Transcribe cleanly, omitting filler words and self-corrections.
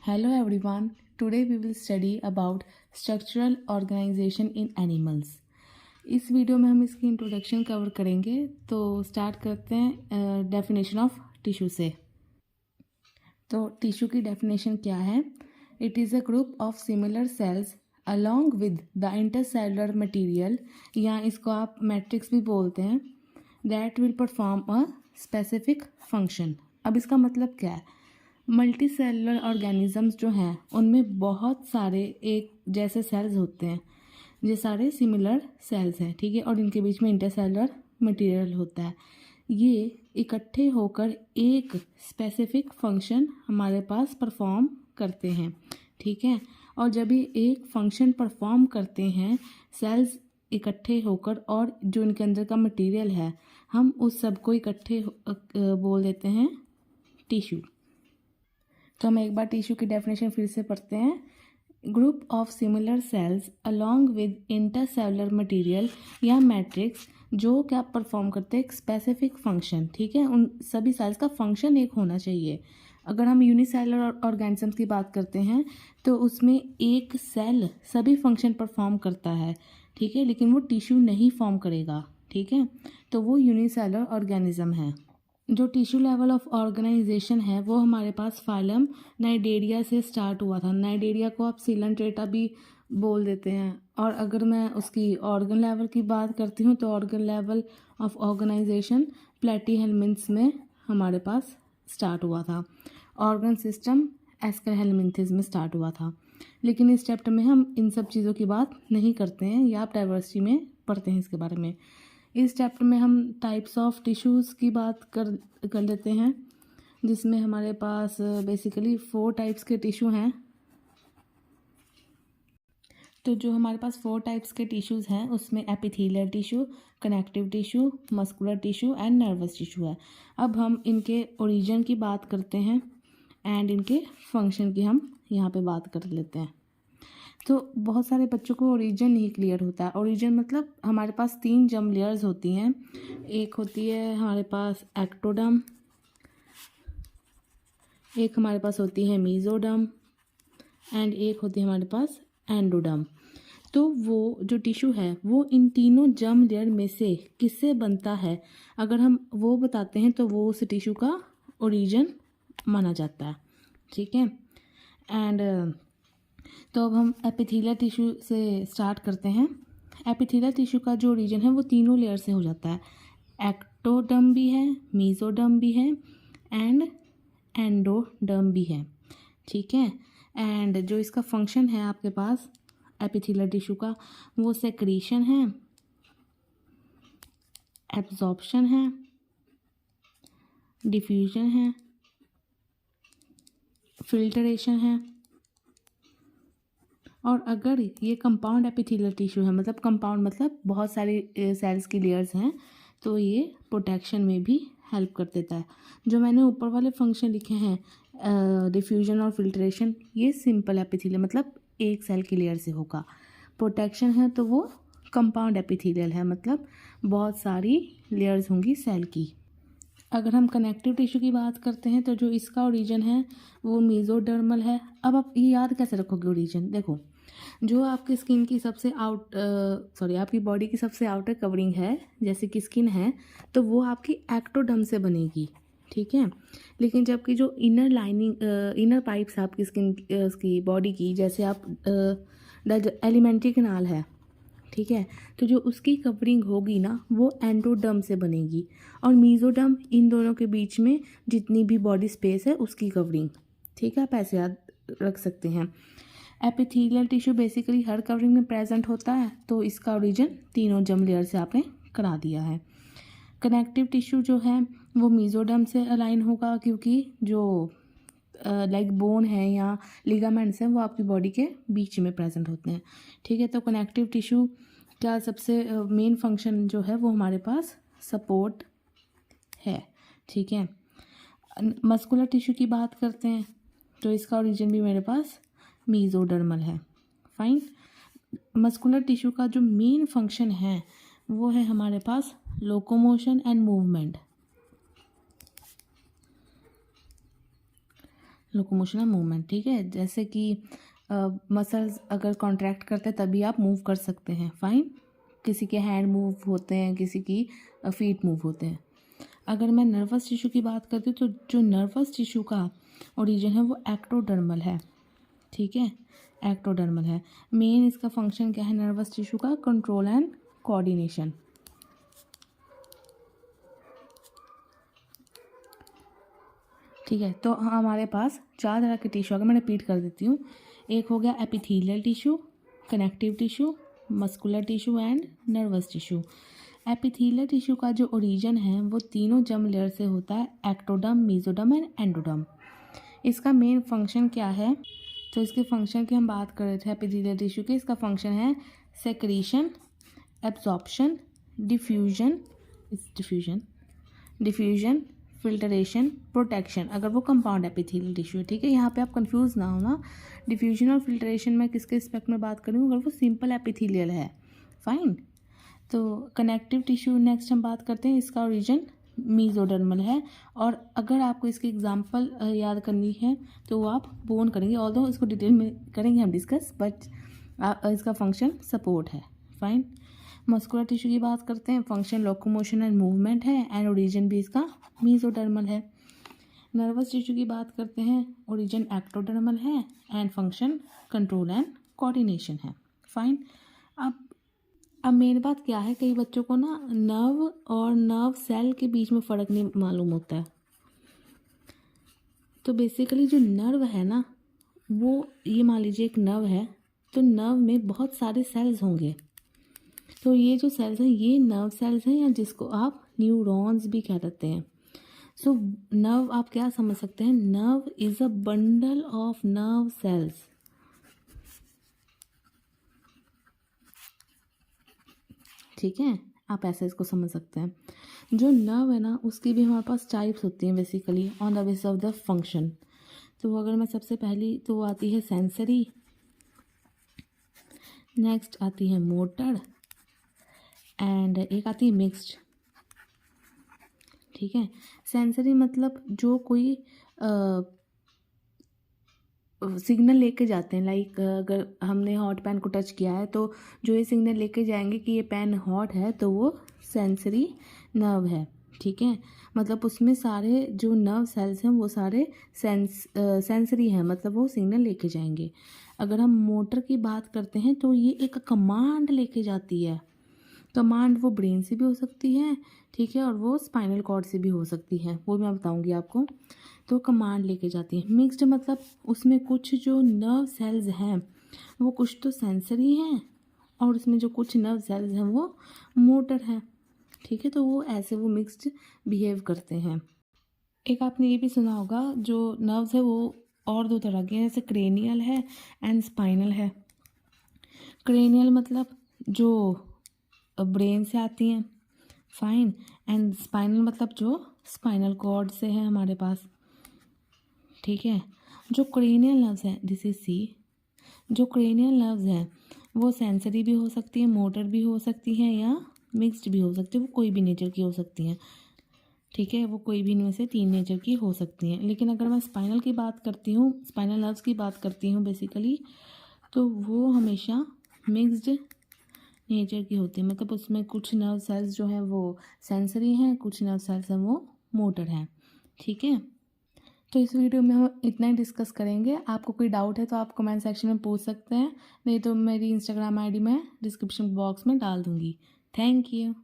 Hello everyone. Today we will study about structural organization in animals. इस video में हम इसकी इंट्रोडक्शन कवर करेंगे। तो स्टार्ट करते हैं डेफिनेशन ऑफ टिश्यू से। तो टिश्यू की डेफिनेशन क्या है? It is a group of similar sales along with the intercellular material, या इसको आप मैट्रिक्स भी बोलते हैं, that will perform a specific function. अब इसका मतलब क्या है? मल्टी सेलुलर ऑर्गेनिजम्स जो हैं उनमें बहुत सारे एक जैसे सेल्स होते हैं, ये सारे सिमिलर सेल्स हैं, ठीक है, और इनके बीच में इंटरसेलुलर मटेरियल होता है। ये इकट्ठे होकर एक स्पेसिफिक फंक्शन हमारे पास परफॉर्म करते हैं, ठीक है। और जब ये एक फंक्शन परफॉर्म करते हैं सेल्स इकट्ठे होकर, और जो इनके अंदर का मटेरियल है हम उस सब को इकट्ठे बोल देते हैं टिश्यू। तो हम एक बार टिश्यू की डेफिनेशन फिर से पढ़ते हैं। Group of similar sales along with intercellular material या मैट्रिक्स जो क्या परफॉर्म करते हैं एक स्पेसिफिक फंक्शन, ठीक है। उन सभी सेल्स का फंक्शन एक होना चाहिए। अगर हम यूनिसेलुलर ऑर्गेनिजम्स की बात करते हैं तो उसमें एक सेल सभी फंक्शन परफॉर्म करता है, ठीक है, लेकिन वो टिश्यू नहीं फॉर्म करेगा, ठीक है, तो वो यूनिसेलुलर ऑर्गेनिज्म है। जो टिश्यू लेवल ऑफ ऑर्गेनाइजेशन है वो हमारे पास फाइलम नाइडेरिया से स्टार्ट हुआ था। नाइडेरिया को आप सिलेंट्रेटा भी बोल देते हैं। और अगर मैं उसकी ऑर्गन लेवल की बात करती हूँ तो ऑर्गन लेवल ऑफ ऑर्गेनाइजेशन प्लेटीहेल्मिन्थ्स में हमारे पास स्टार्ट हुआ था। ऑर्गन सिस्टम एस्करहेल्मिन्थ्स में स्टार्ट हुआ था। लेकिन इस चैप्टर में हम इन सब चीज़ों की बात नहीं करते हैं, या आप डाइवर्सिटी में पढ़ते हैं इसके बारे में। इस चैप्टर में हम टाइप्स ऑफ टिश्यूज़ की बात कर लेते हैं, जिसमें हमारे पास बेसिकली 4 टाइप्स के टिश्यू हैं। तो जो हमारे पास 4 टाइप्स के टिश्यूज़ हैं उसमें epithelial tissue, connective tissue, muscular tissue and nervous tissue है। अब हम इनके ओरिजिन की बात करते हैं एंड इनके फंक्शन की हम यहाँ पे बात कर लेते हैं। तो बहुत सारे बच्चों को ओरिजिन नहीं क्लियर होता है। ओरिजिन मतलब हमारे पास 3 जर्म लेयर्स होती हैं। एक होती है हमारे पास एक्टोडर्म, एक हमारे पास होती है मीजोडर्म एंड एक होती है हमारे पास एंडोडर्म। तो वो जो टिश्यू है वो इन तीनों जर्म लेयर में से किससे बनता है, अगर हम वो बताते हैं तो वो उस टिश्यू का ओरिजिन माना जाता है, ठीक है। एंड तो अब हम एपिथेलियल टिश्यू से स्टार्ट करते हैं। एपिथेलियल टिश्यू का जो रीजन है वो तीनों लेयर से हो जाता है। एक्टोडर्म भी है, मीजोडर्म भी है एंड एंडोडर्म भी है, ठीक है। एंड जो इसका फंक्शन है आपके पास एपिथेलियल टिश्यू का, वो सेक्रीशन है, एब्जॉर्प्शन है, डिफ्यूजन है, फिल्टरेशन है। और अगर ये कंपाउंड एपिथेलियल टिश्यू है, मतलब कंपाउंड मतलब बहुत सारी सेल्स की लेयर्स हैं, तो ये प्रोटेक्शन में भी हेल्प कर देता है। जो मैंने ऊपर वाले फंक्शन लिखे हैं डिफ्यूजन और फिल्ट्रेशन, ये सिंपल एपिथेलियल मतलब एक सेल की लेयर से होगा। प्रोटेक्शन है तो वो कंपाउंड एपिथेलियल है, मतलब बहुत सारी लेयर्स होंगी सेल की। अगर हम कनेक्टिव टिश्यू की बात करते हैं तो जो इसका ओरिजिन है वो मेसोडर्मल है। अब आप ये याद कैसे रखोगे ओरिजिन? देखो, जो आपकी स्किन की सबसे आपकी बॉडी की सबसे आउटर कवरिंग है, जैसे कि स्किन है, तो वो आपकी एक्टोडर्म से बनेगी, ठीक है। लेकिन जबकि जो इनर लाइनिंग इनर पाइप्स आपकी स्किन की बॉडी की, जैसे आप एलिमेंट्री कैनाल है, ठीक है, तो जो उसकी कवरिंग होगी ना वो एंडोडर्म से बनेगी, और मीजोडर्म इन दोनों के बीच में जितनी भी बॉडी स्पेस है उसकी कवरिंग, ठीक है, आप ऐसे याद रख सकते हैं। एपिथेलियल टिश्यू बेसिकली हर कवरिंग में प्रेजेंट होता है, तो इसका ओरिजिन तीनों जर्म लेयर से आपने करा दिया है। कनेक्टिव टिश्यू जो है वो मीजोडर्म से अलाइन होगा, क्योंकि जो लाइक बोन है या लिगामेंट्स हैं वो आपकी बॉडी के बीच में प्रेजेंट होते हैं, ठीक है। तो कनेक्टिव टिश्यू का सबसे मेन फंक्शन जो है वो हमारे पास सपोर्ट है, ठीक है। मस्कुलर टिश्यू की बात करते हैं तो इसका ओरिजिन भी मेरे पास मीजोडर्मल है, फाइन। मस्कुलर टिश्यू का जो मेन फंक्शन है वो है हमारे पास locomotion and movement. Locomotion and movement, ठीक है। जैसे कि मसल्स अगर कॉन्ट्रैक्ट करते हैं तभी आप मूव कर सकते हैं, फाइन। किसी के हैंड मूव होते हैं, किसी की फीट मूव होते हैं। अगर मैं नर्वस टिश्यू की बात करती हूँ तो जो नर्वस टिश्यू का ओरिजिन है वो एक्टोडर्मल है, ठीक है, एक्टोडर्मल है। मेन इसका फंक्शन क्या है नर्वस टिश्यू का? कंट्रोल एंड कोऑर्डिनेशन, ठीक है। तो हमारे पास 4 तरह के टिश्यू, अगर मैं रिपीट कर देती हूँ, एक हो गया epithelial tissue, connective tissue, muscular tissue and nervous tissue. Epithelial tissue का जो ओरिजिन है वो तीनों जर्म लेयर से होता है, एक्टोडर्म, मेसोडर्म एंड एंडोडर्म। इसका मेन फंक्शन क्या है? तो इसके फंक्शन की हम बात कर रहे थे एपिथेलियल टिश्यू के। इसका फंक्शन है secretion, absorption, diffusion, filtration, protection, अगर वो कंपाउंड एपिथेलियल टिश्यू है, ठीक है। यहाँ पे आप कंफ्यूज ना होना, डिफ्यूजन और फिल्टरेशन में किसके रिस्पेक्ट में बात करूँ, अगर वो सिंपल एपिथेलियल है, फाइन। तो कनेक्टिव टिश्यू नेक्स्ट हम बात करते हैं, इसका ओरिजिन मीजोडर्मल है। और अगर आपको इसकी एग्जांपल याद करनी है तो वो आप बोन करेंगे, ऑल्दो इसको डिटेल में करेंगे हम डिस्कस, बट इसका फंक्शन सपोर्ट है, फाइन। मस्कुलर टिश्यू की बात करते हैं, फंक्शन लोकोमोशन एंड मूवमेंट है एंड ओरिजिन भी इसका मीजोडर्मल है। नर्वस टिश्यू की बात करते हैं, ओरिजिन एक्टोडर्मल है and function control and coordination है, फाइन। अब मेन बात क्या है, कई बच्चों को ना नर्व और नर्व सेल के बीच में फ़र्क नहीं मालूम होता है। तो बेसिकली जो नर्व है ना, वो ये मान लीजिए एक नर्व है, तो नर्व में बहुत सारे सेल्स होंगे। तो ये जो सेल्स हैं ये नर्व सेल्स हैं, या जिसको आप न्यूरॉन्स भी कह सकते हैं। सो नर्व आप क्या समझ सकते हैं, nerve is a bundle of nerve cells, ठीक है। आप ऐसे इसको समझ सकते हैं। जो नर्व है ना उसकी भी हमारे पास टाइप्स होती हैं basically on the basis of the function. तो अगर मैं सबसे पहली तो वो आती है सेंसरी, नेक्स्ट आती है मोटर एंड एक आती है मिक्स्ड, ठीक है। सेंसरी मतलब जो कोई सिग्नल लेके जाते हैं, लाइक अगर हमने हॉट पैन को टच किया है तो जो ये सिग्नल लेके जाएंगे कि ये पैन हॉट है, तो वो सेंसरी नर्व है, ठीक है। मतलब उसमें सारे जो नर्व सेल्स हैं वो सारे सेंसरी हैं, मतलब वो सिग्नल लेके जाएंगे। अगर हम मोटर की बात करते हैं तो ये एक कमांड लेके जाती है। कमांड वो ब्रेन से भी हो सकती है, ठीक है, और वो स्पाइनल कॉर्ड से भी हो सकती है, वो मैं बताऊंगी आपको। तो कमांड लेके जाती है। मिक्स्ड मतलब उसमें कुछ जो नर्व सेल्स हैं वो कुछ तो सेंसरी हैं और उसमें जो कुछ नर्व सेल्स हैं वो मोटर हैं, ठीक है। तो वो ऐसे वो मिक्स्ड बिहेव करते हैं। एक आपने ये भी सुना होगा जो नर्व्स है वो और 2 तरह के हैं, जैसे क्रेनियल है एंड स्पाइनल है। क्रेनियल मतलब जो ब्रेन से आती हैं, फाइन, एंड स्पाइनल मतलब जो स्पाइनल कॉर्ड से है हमारे पास, ठीक है। जो क्रेनियल नर्व्स हैं, दिस इज सी, जो क्रेनियल नर्व्स हैं वो सेंसरी भी हो सकती हैं, मोटर भी हो सकती हैं, या मिक्स्ड भी हो सकती है, वो कोई भी नेचर की हो सकती हैं, ठीक है। वो कोई भी इनमें से 3 नेचर की हो सकती हैं। लेकिन अगर मैं स्पाइनल की बात करती हूँ, स्पाइनल नर्व्स की बात करती हूँ बेसिकली, तो वो हमेशा मिक्स्ड नेचर की होती है। मतलब उसमें कुछ नर्व सेल्स जो हैं वो सेंसरी हैं, कुछ नर्व सेल्स हैं वो मोटर हैं, ठीक है। तो इस वीडियो में हम इतना ही डिस्कस करेंगे। आपको कोई डाउट है तो आप कमेंट सेक्शन में पूछ सकते हैं, नहीं तो मेरी इंस्टाग्राम आईडी मैं डिस्क्रिप्शन बॉक्स में डाल दूँगी। Thank you.